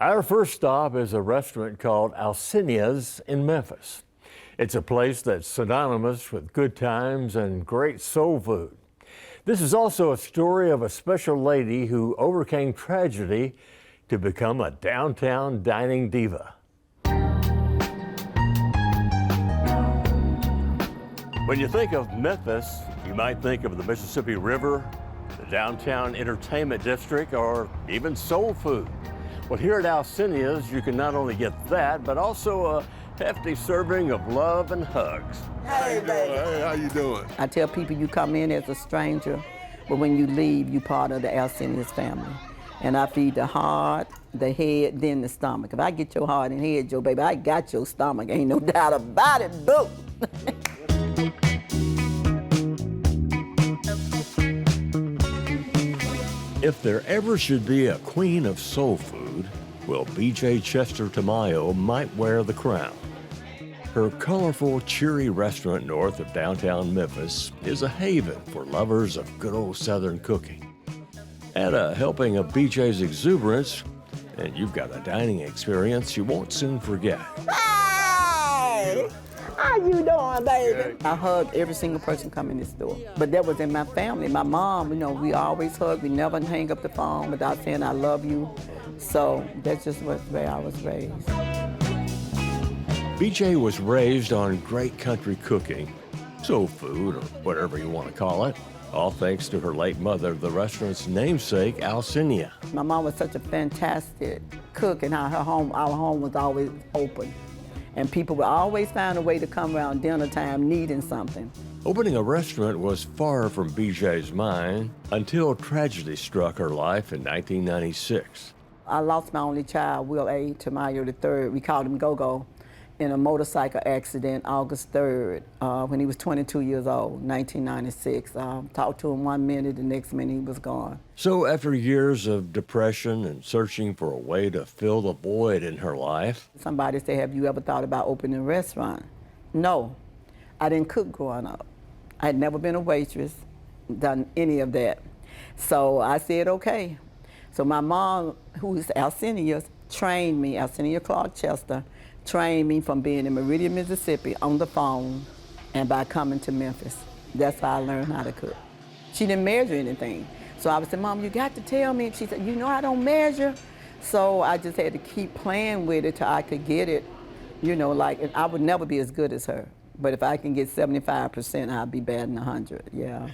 Our first stop is a restaurant called Alcenia's in Memphis. It's a place that's synonymous with good times and great soul food. This is also a story of a special lady who overcame tragedy to become a downtown dining diva. When you think of Memphis, you might think of the Mississippi River, the downtown entertainment district, or even soul food. Well, here at Alcenia's, you can not only get that, but also a hefty serving of love and hugs. Hey, baby. Hey, how you doing? I tell people you come in as a stranger, but when you leave, you part of the Alcenia's family. And I feed the heart, the head, then the stomach. If I get your heart and head, Joe, baby, I got your stomach. Ain't no doubt about it, boo. If there ever should be a queen of soul food, well, B.J. Chester Tamayo might wear the crown. Her colorful, cheery restaurant north of downtown Memphis is a haven for lovers of good old Southern cooking. Add a helping of B.J.'s exuberance, and you've got a dining experience you won't soon forget. Hey! How you doing, baby? I hug every single person come in this store. But that was in my family. My mom, you know, we always hug. We never hang up the phone without saying, I love you. So that's just the way I was raised. B.J. was raised on great country cooking, soul food, or whatever you want to call it, all thanks to her late mother, the restaurant's namesake, Alcenia. My mom was such a fantastic cook, and our home was always open. And people would always find a way to come around dinner time needing something. Opening a restaurant was far from B.J.'s mind until tragedy struck her life in 1996. I lost my only child, Will A. Tamayo III. We called him Go-Go, in a motorcycle accident August 3rd when he was 22 years old, 1996. Talked to him 1 minute, the next minute he was gone. So after years of depression and searching for a way to fill the void in her life. Somebody said, have you ever thought about opening a restaurant? No, I didn't cook growing up. I had never been a waitress, done any of that. So I said, okay. So my mom, who is Alcenia's, trained me, Alcenia Clark Chester, trained me from being in Meridian, Mississippi on the phone and by coming to Memphis. That's how I learned how to cook. She didn't measure anything. So I would say, Mom, you got to tell me. She said, you know I don't measure. So I just had to keep playing with it till I could get it. You know, like, and I would never be as good as her. But if I can get 75%, I'll be batting 100, yeah.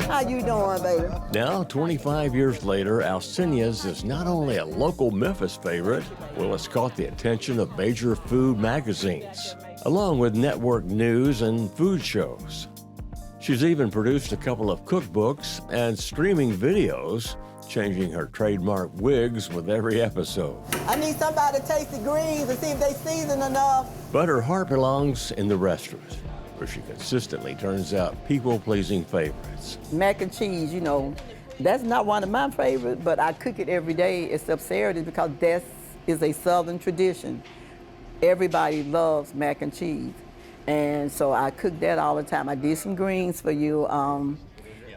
How you doing, baby? Now, 25 years later, Alcenia's is not only a local Memphis favorite, well, it's caught the attention of major food magazines, along with network news and food shows. She's even produced a couple of cookbooks and streaming videos, changing her trademark wigs with every episode. I need somebody to taste the greens and see if they season enough. But her heart belongs in the restaurant, where she consistently turns out people-pleasing favorites. Mac and cheese, you know, that's not one of my favorites, but I cook it every day except Saturday because that is a Southern tradition. Everybody loves mac and cheese. And so I cook that all the time. I did some greens for you,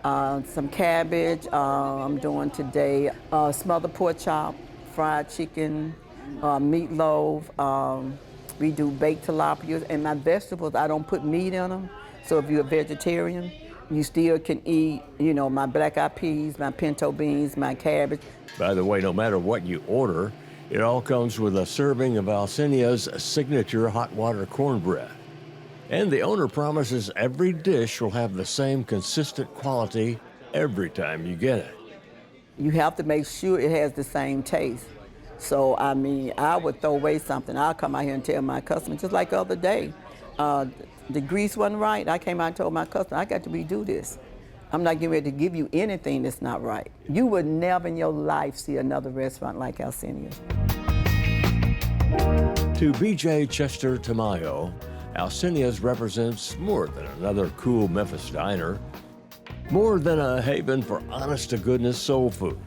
some cabbage. I'm doing today smothered pork chop, fried chicken, meatloaf. We do baked tilapias, and my vegetables, I don't put meat in them. So if you're a vegetarian, you still can eat, you know, my black-eyed peas, my pinto beans, my cabbage. By the way, no matter what you order, it all comes with a serving of Alcenia's signature hot water cornbread. And the owner promises every dish will have the same consistent quality every time you get it. You have to make sure it has the same taste. So, I mean, I would throw away something. I'll come out here and tell my customer, just like the other day, the grease wasn't right. I came out and told my customer, I got to redo this. I'm not getting ready to give you anything that's not right. You would never in your life see another restaurant like Alcenia. To B.J. Chester Tamayo, Alcenia's represents more than another cool Memphis diner, more than a haven for honest-to-goodness soul food.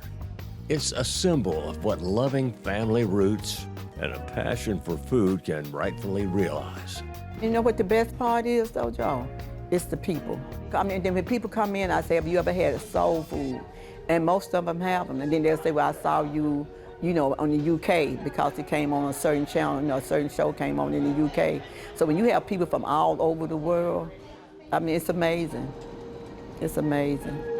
It's a symbol of what loving family roots and a passion for food can rightfully realize. You know what the best part is, though, Joe? It's the people. I mean, then when people come in, I say, have you ever had a soul food? And most of them have them. And then they'll say, well, I saw you, you know, on the UK because it came on a certain channel, you know, a certain show came on in the UK. So when you have people from all over the world, I mean, it's amazing. It's amazing.